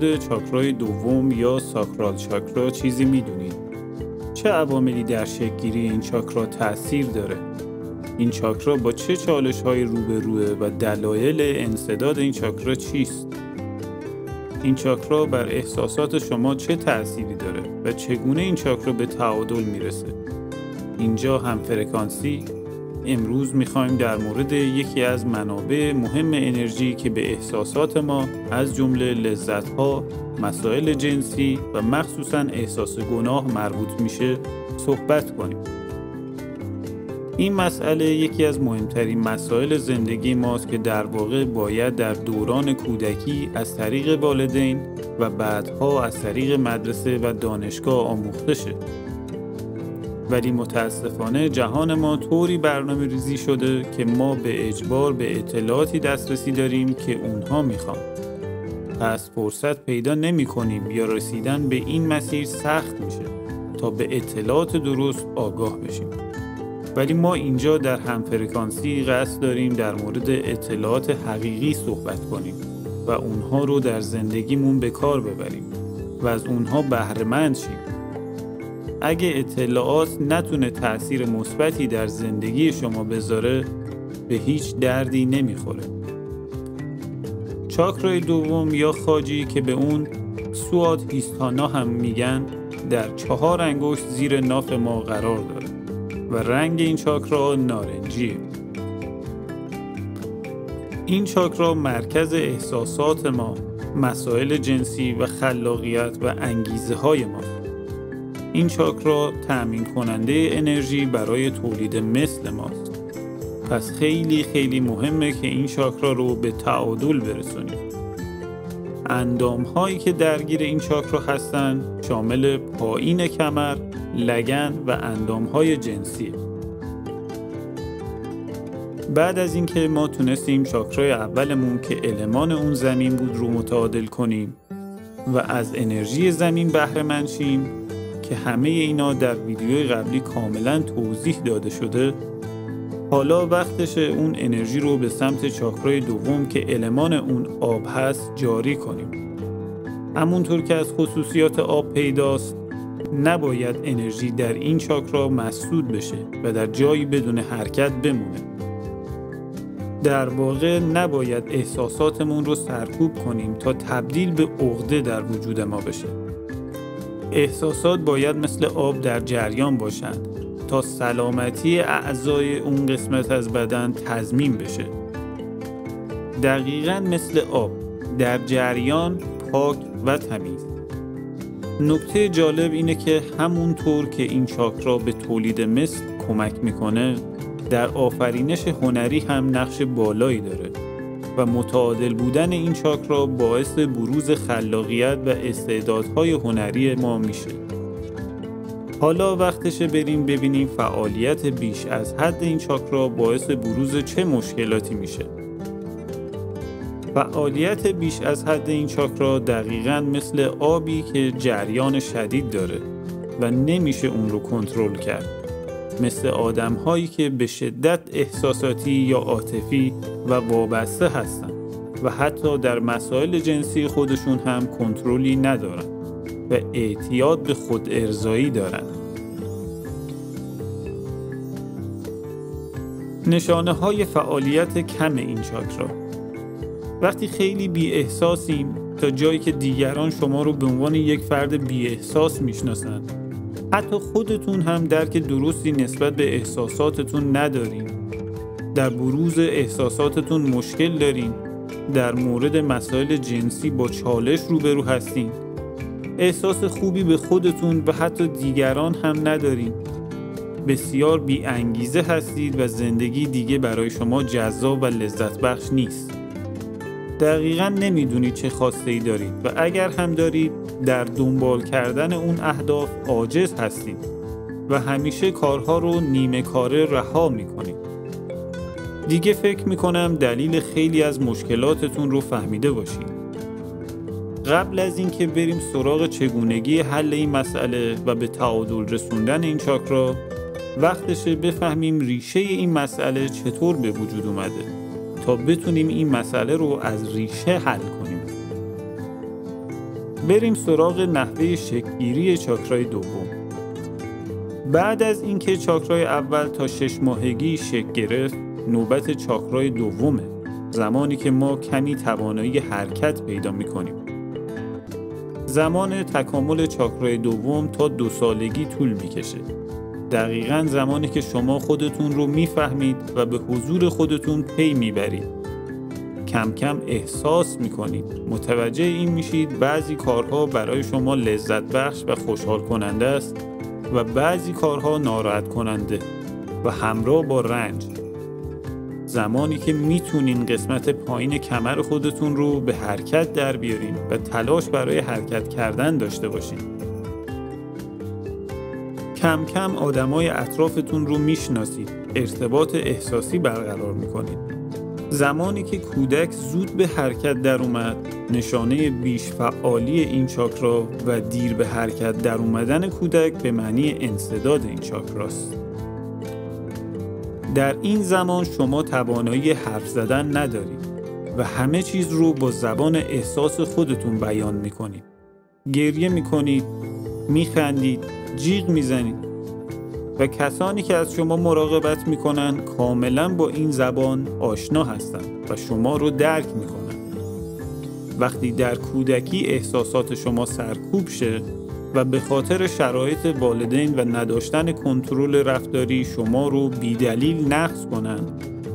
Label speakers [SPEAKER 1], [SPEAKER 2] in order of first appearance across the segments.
[SPEAKER 1] مورد چاکرای دوم یا ساکرال چاکرا چیزی میدونید؟ چه عواملی در شکل‌گیری این چاکرا تأثیر داره؟ این چاکرا با چه چالش‌هایی روبروه و دلایل انسداد این چاکرا چیست؟ این چاکرا بر احساسات شما چه تأثیری داره و چگونه این چاکرا به تعادل میرسه؟ اینجا هم فرکانسی. امروز میخوایم در مورد یکی از منابع مهم انرژی که به احساسات ما از جمله لذت‌ها، مسائل جنسی و مخصوصاً احساس گناه مربوط میشه صحبت کنیم. این مسئله یکی از مهمترین مسائل زندگی ماست که در واقع باید در دوران کودکی از طریق والدین و بعدها از طریق مدرسه و دانشگاه آموخته شه. ولی متاسفانه جهان ما طوری برنامه ریزی شده که ما به اجبار به اطلاعاتی دسترسی داریم که اونها میخوان. پس فرصت پیدا نمی کنیم یا رسیدن به این مسیر سخت میشه تا به اطلاعات درست آگاه بشیم. ولی ما اینجا در همفرکانسی قصد داریم در مورد اطلاعات حقیقی صحبت کنیم و اونها رو در زندگیمون به کار ببریم و از اونها بهره‌مند شیم. اگه اطلاعات نتونه تأثیر مثبتی در زندگی شما بذاره، به هیچ دردی نمیخوره. چاکرای دوم یا خاجی که به اون سواد هیستانا هم میگن، در 4 انگشت زیر ناف ما قرار داره و رنگ این چاکرا نارنجیه. این چاکرا مرکز احساسات ما، مسائل جنسی و خلاقیت و انگیزه های ما. این چاکرا تأمین کننده انرژی برای تولید مثل ماست. پس خیلی خیلی مهمه که این چاکرا رو به تعادل برسونیم. اندام هایی که درگیر این چاکرا هستن شامل پایین کمر، لگن و اندام های جنسیه. بعد از اینکه ما تونستیم چاکرای اولمون که المان اون زمین بود رو متعادل کنیم و از انرژی زمین بهره مند شیم که همه اینا در ویدیوی قبلی کاملا توضیح داده شده، حالا وقتشه اون انرژی رو به سمت چاکرای دوم که المان اون آب هست جاری کنیم. همونطور که از خصوصیات آب پیداست، نباید انرژی در این چاکرا مسدود بشه و در جایی بدون حرکت بمونه. در واقع نباید احساساتمون رو سرکوب کنیم تا تبدیل به عقده در وجود ما بشه. احساسات باید مثل آب در جریان باشند تا سلامتی اعضای اون قسمت از بدن تضمین بشه. دقیقاً مثل آب در جریان، پاک و تمیز. نکته جالب اینه که همونطور که این چاکرا به تولید مثل کمک میکنه، در آفرینش هنری هم نقش بالایی داره و متعادل بودن این چاکرا باعث بروز خلاقیت و استعدادهای هنری ما میشه. حالا وقتشه بریم ببینیم فعالیت بیش از حد این چاکرا باعث بروز چه مشکلاتی میشه. فعالیت بیش از حد این چاکرا دقیقاً مثل آبی که جریان شدید داره و نمیشه اون رو کنترل کرد. مثل آدم‌هایی که به شدت احساساتی یا عاطفی و وابسته هستن و حتی در مسائل جنسی خودشون هم کنترلی ندارن و اعتیاد به خود ارضایی دارن. نشانه های فعالیت کم این چاکرا: وقتی خیلی بی احساسیم تا جایی که دیگران شما رو به عنوان یک فرد بی احساس میشناسن، حتی خودتون هم درک درستی نسبت به احساساتتون ندارین، در بروز احساساتتون مشکل دارین، در مورد مسائل جنسی با چالش روبرو هستین، احساس خوبی به خودتون و حتی دیگران هم ندارین، بسیار بی انگیزه هستید و زندگی دیگه برای شما جذاب و لذت بخش نیست. دقیقاً نمیدونید چه خواسته‌ای دارید و اگر هم دارید، در دنبال کردن اون اهداف عاجز هستید و همیشه کارها رو نیمه کاره رها میکنید. دیگه فکر میکنم دلیل خیلی از مشکلاتتون رو فهمیده باشید. قبل از اینکه بریم سراغ چگونگی حل این مسئله و به تعادل رسوندن این چاکرا، وقتشه بفهمیم ریشه این مسئله چطور به وجود اومده تا بتونیم این مسئله رو از ریشه حل کنیم. بریم سراغ نحوه شکل‌گیری چاکرای دوم. بعد از اینکه چاکرای اول تا 6 ماهگی شکل گرفت، نوبت چاکرای دومه، زمانی که ما کمی توانایی حرکت پیدا می‌کنیم. زمان تکامل چاکرای دوم تا 2 سالگی طول می‌کشه. دقیقاً زمانی که شما خودتون رو می‌فهمید و به حضور خودتون پی می‌برید. کم کم احساس می‌کنید، متوجه این میشید بعضی کارها برای شما لذت بخش و خوشحال کننده است و بعضی کارها ناراحت کننده و همراه با رنج. زمانی که میتونین قسمت پایین کمر خودتون رو به حرکت در بیارین و تلاش برای حرکت کردن داشته باشین. کم کم آدمای اطرافتون رو میشناسید، ارتباط احساسی برقرار میکنید. زمانی که کودک زود به حرکت در اومد، نشانه بیش فعالی این چاکرا و دیر به حرکت در اومدن کودک به معنی انسداد این چاکراست. در این زمان شما توانایی حرف زدن ندارید و همه چیز رو با زبان احساس خودتون بیان میکنید. گریه میکنید، میخندید، جیغ میزنید و کسانی که از شما مراقبت میکنن کاملا با این زبان آشنا هستند و شما رو درک میکنن. وقتی در کودکی احساسات شما سرکوب شه و به خاطر شرایط والدین و نداشتن کنترل رفتاری شما رو بی‌دلیل نقص کنن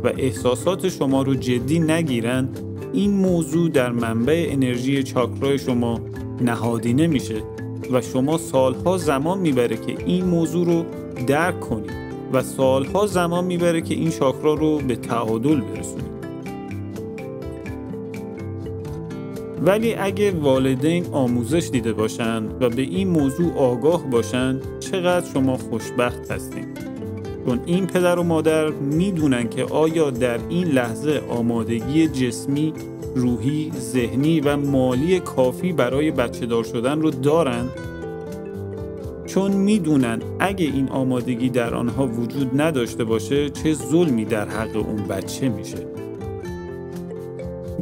[SPEAKER 1] و احساسات شما رو جدی نگیرن، این موضوع در منبع انرژی چاکرای شما نهادینه میشه و شما سالها زمان میبره که این موضوع رو درک کنید و سالها زمان میبره که این چاکرا رو به تعادل برسونید. ولی اگه والدین آموزش دیده باشن و به این موضوع آگاه باشن، چقدر شما خوشبخت هستین. چون این پدر و مادر میدونن که آیا در این لحظه آمادگی جسمی، روحی، ذهنی و مالی کافی برای بچه دار شدن رو دارن. چون میدونن اگه این آمادگی در آنها وجود نداشته باشه چه ظلمی در حق اون بچه میشه.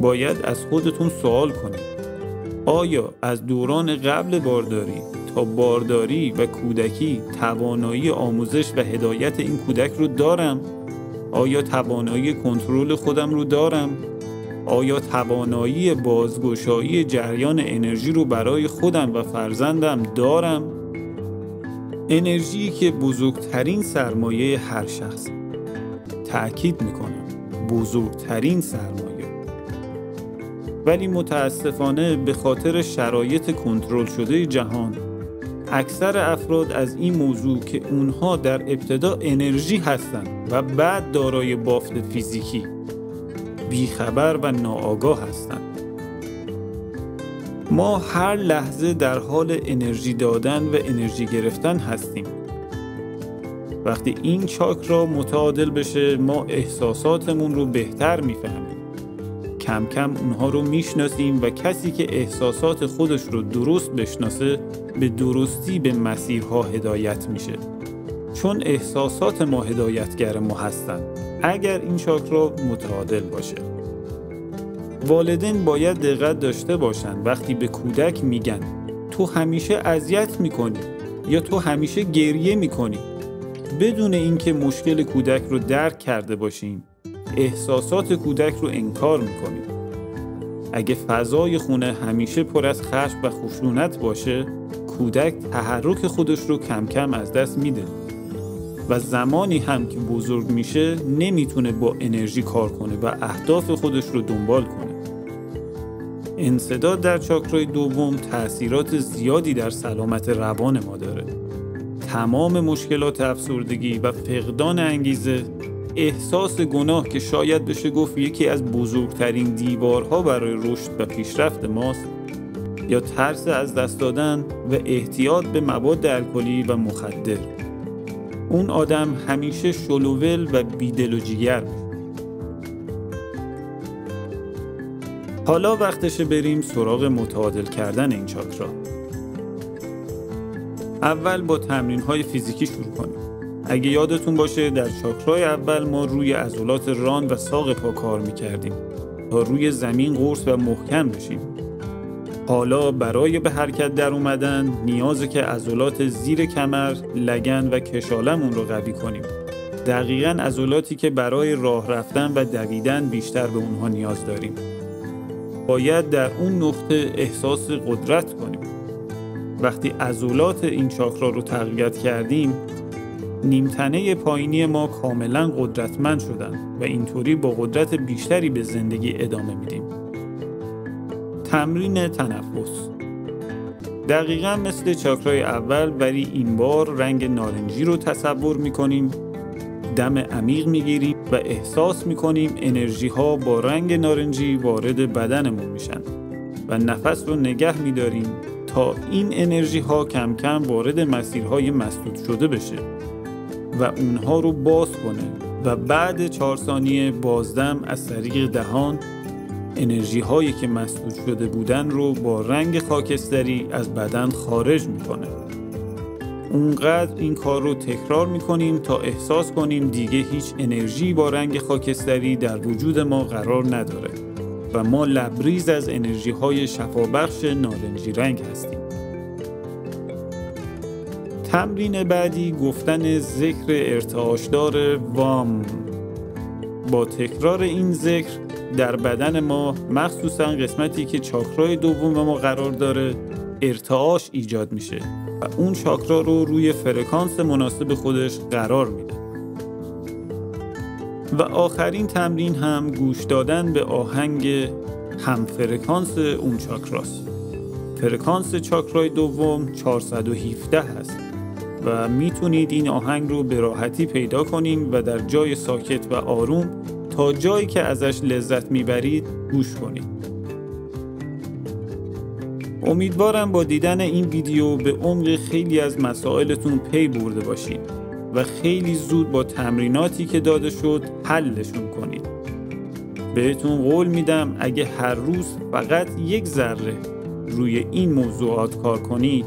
[SPEAKER 1] باید از خودتون سوال کنید: آیا از دوران قبل بارداری تا بارداری و کودکی توانایی آموزش و هدایت این کودک رو دارم؟ آیا توانایی کنترل خودم رو دارم؟ آیا توانایی بازگشایی جریان انرژی رو برای خودم و فرزندم دارم؟ انرژی که بزرگترین سرمایه هر شخص. تأکید میکنم بزرگترین سرمایه. ولی متاسفانه به خاطر شرایط کنترل شده جهان، اکثر افراد از این موضوع که اونها در ابتدا انرژی هستند و بعد دارای بافت فیزیکی بیخبر و ناآگاه هستند. ما هر لحظه در حال انرژی دادن و انرژی گرفتن هستیم. وقتی این چاکرا متعادل بشه، ما احساساتمون رو بهتر میفهمیم. کم کم اونها رو میشناسیم و کسی که احساسات خودش رو درست بشناسه به درستی به مسیرها هدایت میشه. چون احساسات ما هدایتگر ما هستن اگر این چاکرا متعادل باشه. والدین باید دقت داشته باشن وقتی به کودک میگن تو همیشه اذیت میکنی یا تو همیشه گریه میکنی، بدون اینکه مشکل کودک رو درک کرده باشیم احساسات کودک رو انکار میکنیم. اگه فضای خونه همیشه پر از خشم و خشونت باشه، کودک تحرک خودش رو کم کم از دست میده و زمانی هم که بزرگ میشه نمیتونه با انرژی کار کنه و اهداف خودش رو دنبال کنه. انسداد در چاکرای دوم تأثیرات زیادی در سلامت روان ما داره. تمام مشکلات افسردگی و فقدان انگیزه، احساس گناه که شاید بشه گفت یکی از بزرگترین دیوارها برای رشد و پیشرفت ماست، یا ترس از دست دادن و احتیاط به مواد الکلی و مخدر. اون آدم همیشه شلوول و بیدل و جیگر. حالا وقتشه بریم سراغ متعادل کردن این چاکرا. اول با تمرین‌های فیزیکی شروع کنیم. اگه یادتون باشه در چاکرای اول ما روی عضلات ران و ساق پا کار می‌کردیم تا روی زمین قرص و محکم بشیم. حالا برای به حرکت در اومدن نیازه که عضلات زیر کمر، لگن و کشالمون رو قوی کنیم. دقیقاً عضلاتی که برای راه رفتن و دویدن بیشتر به اونها نیاز داریم. باید در اون نقطه احساس قدرت کنیم. وقتی عضلات این چاکرا رو تقویت کردیم، نیمتنه پایینی ما کاملاً قدرتمند شدن و اینطوری با قدرت بیشتری به زندگی ادامه میدیم. تمرین تنفس دقیقاً مثل چاکرای اول، ولی این بار رنگ نارنجی رو تصور میکنیم، دم عمیق میگیریم و احساس میکنیم انرژی ها با رنگ نارنجی وارد بدنمون میشن و نفس رو نگه میداریم تا این انرژی ها کم کم وارد مسیرهای مسدود شده بشه و اونها رو باز کنه و بعد 4 ثانیه بازدم از طریق دهان انرژی هایی که مسدود شده بودن رو با رنگ خاکستری از بدن خارج میکنه. اونقدر این کار رو تکرار میکنیم تا احساس کنیم دیگه هیچ انرژی با رنگ خاکستری در وجود ما قرار نداره و ما لبریز از انرژی های شفابخش نارنجی رنگ هستیم. تمرین بعدی گفتن ذکر ارتعاشدار وام. با تکرار این ذکر در بدن ما، مخصوصا قسمتی که چاکرای دوم ما قرار داره، ارتعاش ایجاد میشه و اون چاکرا رو روی فرکانس مناسب خودش قرار میده. و آخرین تمرین هم گوش دادن به آهنگ هم فرکانس اون چاکراست. فرکانس چاکرای دوم 417 هست و میتونید این آهنگ رو به راحتی پیدا کنین و در جای ساکت و آروم تا جایی که ازش لذت میبرید گوش کنید. امیدوارم با دیدن این ویدیو به عمق خیلی از مسائلتون پی برده باشید و خیلی زود با تمریناتی که داده شد حلشون کنید. بهتون قول میدم اگه هر روز فقط 1 ذره روی این موضوعات کار کنید،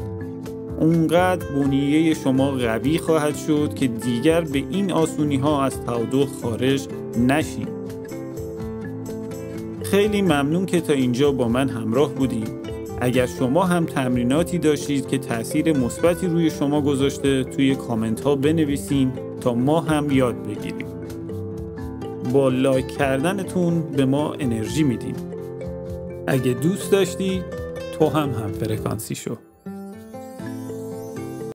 [SPEAKER 1] اونقدر بنیه شما قوی خواهد شد که دیگر به این آسونی ها از تعادل خارج نشید. خیلی ممنون که تا اینجا با من همراه بودید. اگر شما هم تمریناتی داشتید که تأثیر مثبتی روی شما گذاشته، توی کامنت ها بنویسین تا ما هم یاد بگیریم. با لایک کردنتون به ما انرژی میدین. اگه دوست داشتی تو هم فرکانسی شو.